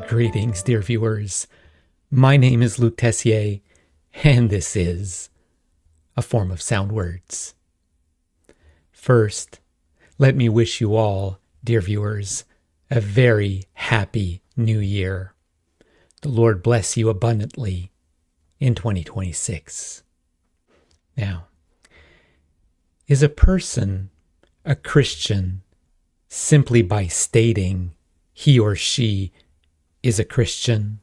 Greetings, dear viewers. My name is Luc Tessier, and this is A Form of Sound Words. First, let me wish you all, dear viewers, a very happy new year. The Lord bless you abundantly in 2026. Now, is a person a Christian simply by stating he or she is a Christian?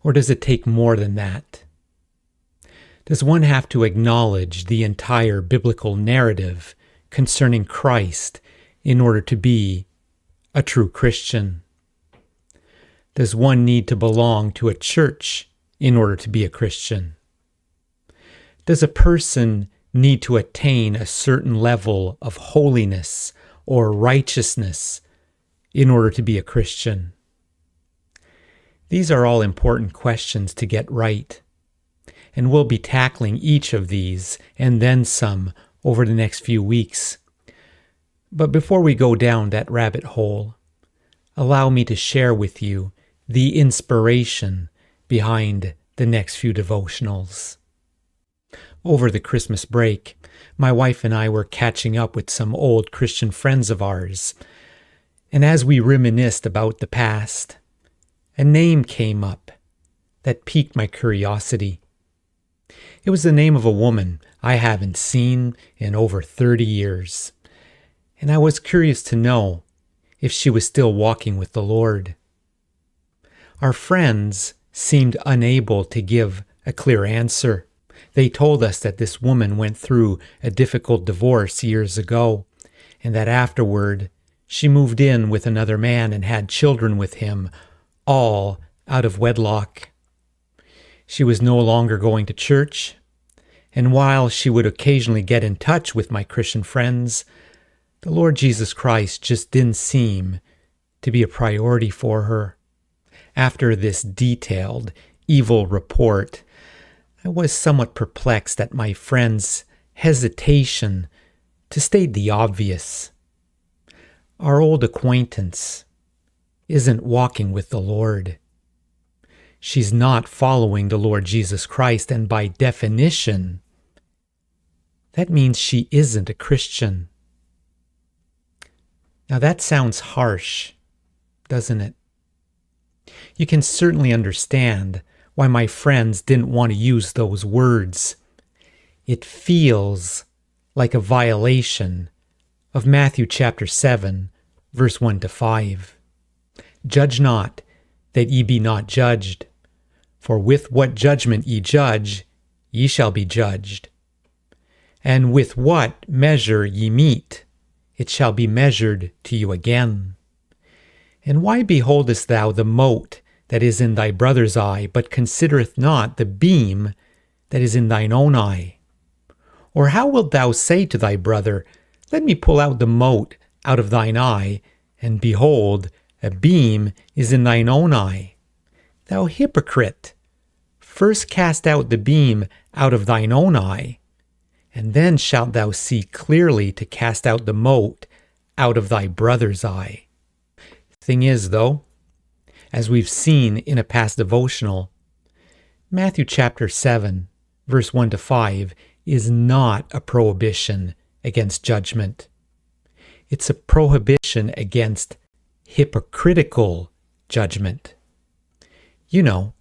Or does it take more than that? Does one have to acknowledge the entire biblical narrative concerning Christ in order to be a true Christian? Does one need to belong to a church in order to be a Christian? Does a person need to attain a certain level of holiness or righteousness in order to be a Christian? These are all important questions to get right, and we'll be tackling each of these and then some over the next few weeks. But before we go down that rabbit hole, allow me to share with you the inspiration behind the next few devotionals. Over the Christmas break, my wife and I were catching up with some old Christian friends of ours, and as we reminisced about the past, a name came up that piqued my curiosity. It was the name of a woman I haven't seen in over 30 years, and I was curious to know if she was still walking with the Lord. Our friends seemed unable to give a clear answer. They told us that this woman went through a difficult divorce years ago, and that afterward she moved in with another man and had children with him, all out of wedlock. She was no longer going to church, and while she would occasionally get in touch with my Christian friends, the Lord Jesus Christ just didn't seem to be a priority for her. After this detailed, evil report, I was somewhat perplexed at my friend's hesitation to state the obvious. Our old acquaintance isn't walking with the Lord. She's not following the Lord Jesus Christ, and by definition, that means she isn't a Christian. Now that sounds harsh, doesn't it? You can certainly understand why my friends didn't want to use those words. It feels like a violation of Matthew chapter 7, verse 1 to 5. Judge not, that ye be not judged. For with what judgment ye judge, ye shall be judged. And with what measure ye mete, it shall be measured to you again. And why beholdest thou the mote that is in thy brother's eye, but considereth not the beam that is in thine own eye? Or how wilt thou say to thy brother, Let me pull out the mote out of thine eye, and behold, a beam is in thine own eye? Thou hypocrite, first cast out the beam out of thine own eye, and then shalt thou see clearly to cast out the mote out of thy brother's eye. Thing is, though, as we've seen in a past devotional, Matthew chapter 7, verse 1 to 5 is not a prohibition against judgment. It's a prohibition against hypocritical judgment. You know,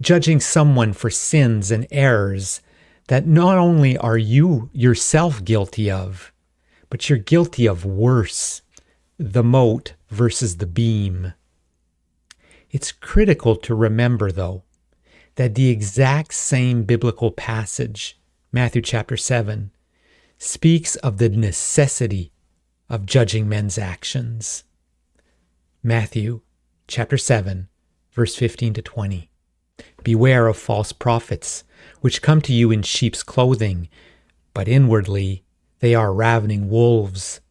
judging someone for sins and errors that not only are you yourself guilty of, but you're guilty of worse, the mote versus the beam. It's critical to remember, though, that the exact same biblical passage, Matthew chapter 7, speaks of the necessity of judging men's actions. Matthew chapter 7, verse 15 to 20. Beware of false prophets, which come to you in sheep's clothing, but inwardly they are ravening wolves.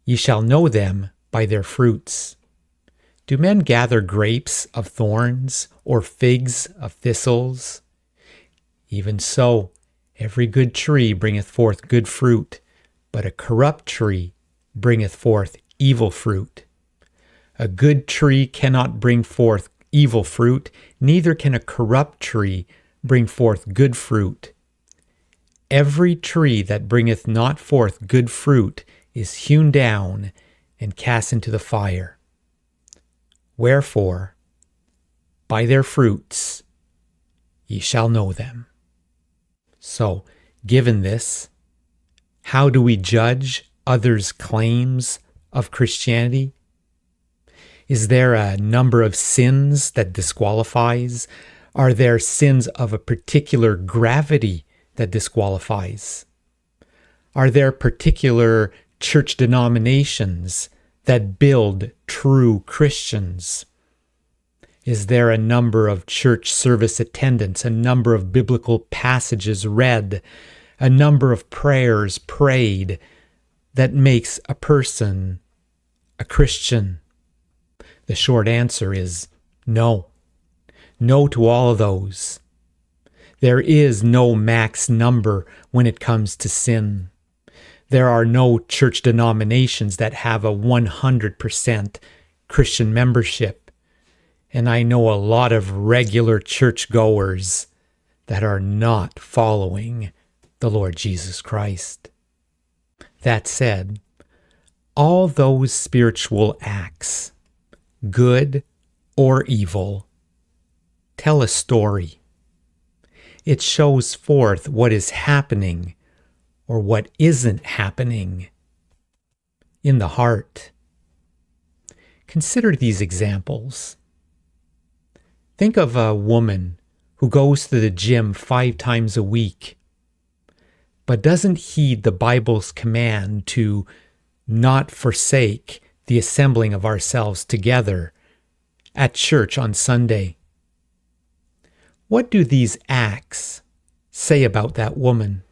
Ye shall know them by their fruits. Do men gather grapes of thorns, or figs of thistles? Even so, every good tree bringeth forth good fruit, but a corrupt tree bringeth forth evil fruit. A good tree cannot bring forth evil fruit, neither can a corrupt tree bring forth good fruit. Every tree that bringeth not forth good fruit is hewn down and cast into the fire. Wherefore, by their fruits ye shall know them. So, given this, how do we judge others' claims of Christianity? Is there a number of sins that disqualifies? Are there sins of a particular gravity that disqualifies? Are there particular church denominations that build true Christians? Is there a number of church service attendance, a number of biblical passages read, a number of prayers prayed that makes a person a Christian? The short answer is no. No to all of those. There is no max number when it comes to sin. There are no church denominations that have a 100% Christian membership. And I know a lot of regular churchgoers that are not following the Lord Jesus Christ. That said, all those spiritual acts, good or evil, tell a story. It shows forth what is happening or what isn't happening in the heart. Consider these examples. Think of a woman who goes to the gym 5 times a week, but doesn't heed the Bible's command to not forsake the assembling of ourselves together at church on Sunday. What do these acts say about that woman?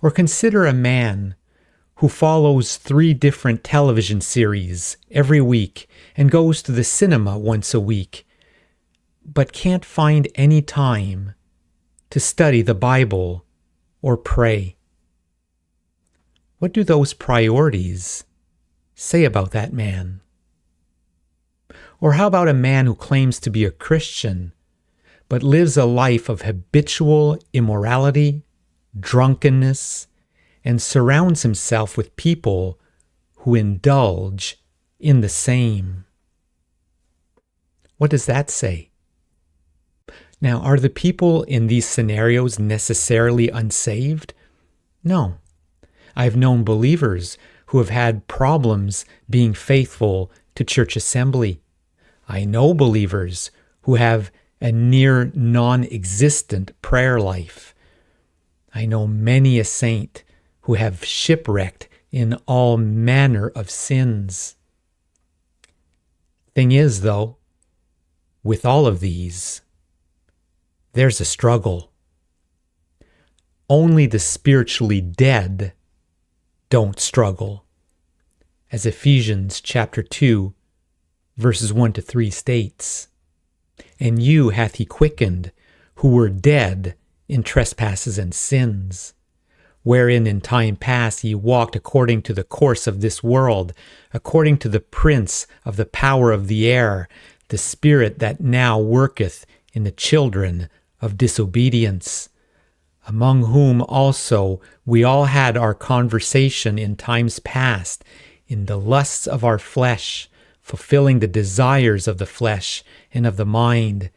Or consider a man who follows 3 different television series every week and goes to the cinema once a week, but can't find any time to study the Bible or pray. What do those priorities say about that man? Or how about a man who claims to be a Christian, but lives a life of habitual immorality, drunkenness, and surrounds himself with people who indulge in the same? What does that say? Now, are the people in these scenarios necessarily unsaved? No. I've known believers who have had problems being faithful to church assembly. I know believers who have a near non-existent prayer life. I know many a saint who have shipwrecked in all manner of sins. Thing is, though, with all of these, there's a struggle. Only the spiritually dead don't struggle. As Ephesians chapter 2, verses 1-3 states, "And you hath he quickened, who were dead in trespasses and sins, wherein in time past ye walked according to the course of this world, according to the prince of the power of the air, the spirit that now worketh in the children of disobedience, among whom also we all had our conversation in times past, in the lusts of our flesh, fulfilling the desires of the flesh and of the mind,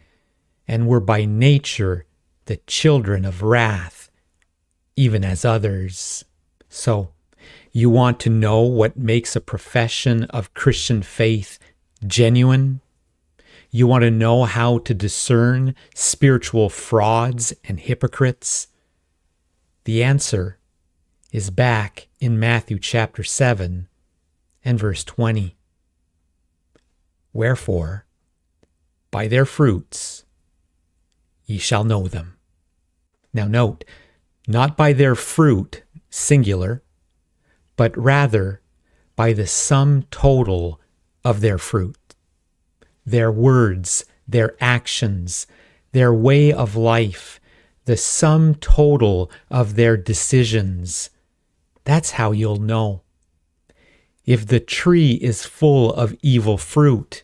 and were by nature the children of wrath, even as others." So, you want to know what makes a profession of Christian faith genuine? You want to know how to discern spiritual frauds and hypocrites? The answer is back in Matthew chapter 7 and verse 20. "Wherefore, by their fruits ye shall know them." Now note, not by their fruit, singular, but rather by the sum total of their fruit. Their words, their actions, their way of life, the sum total of their decisions. That's how you'll know. If the tree is full of evil fruit,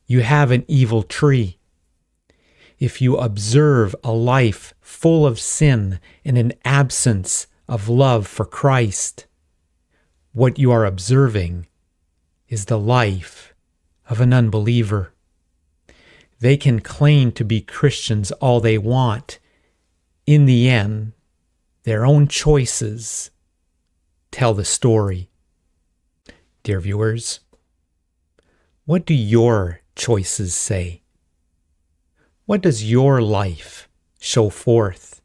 you have an evil tree. If you observe a life full of sin and an absence of love for Christ, what you are observing is the life of an unbeliever. They can claim to be Christians all they want. In the end, their own choices tell the story. Dear viewers, what do your choices say? What does your life show forth?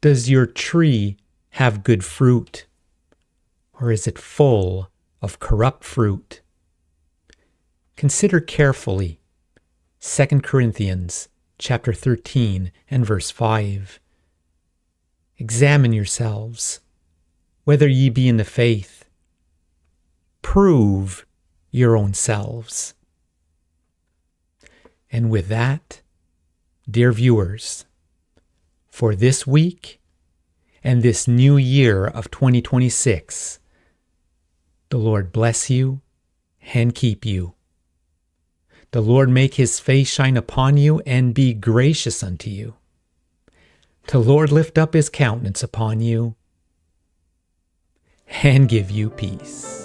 Does your tree have good fruit, or is it full of corrupt fruit? Consider carefully 2 Corinthians chapter 13 and verse 5. Examine yourselves, whether ye be in the faith. Prove your own selves. And with that, dear viewers, for this week and this new year of 2026, the Lord bless you and keep you. The Lord make his face shine upon you and be gracious unto you. The Lord lift up his countenance upon you and give you peace.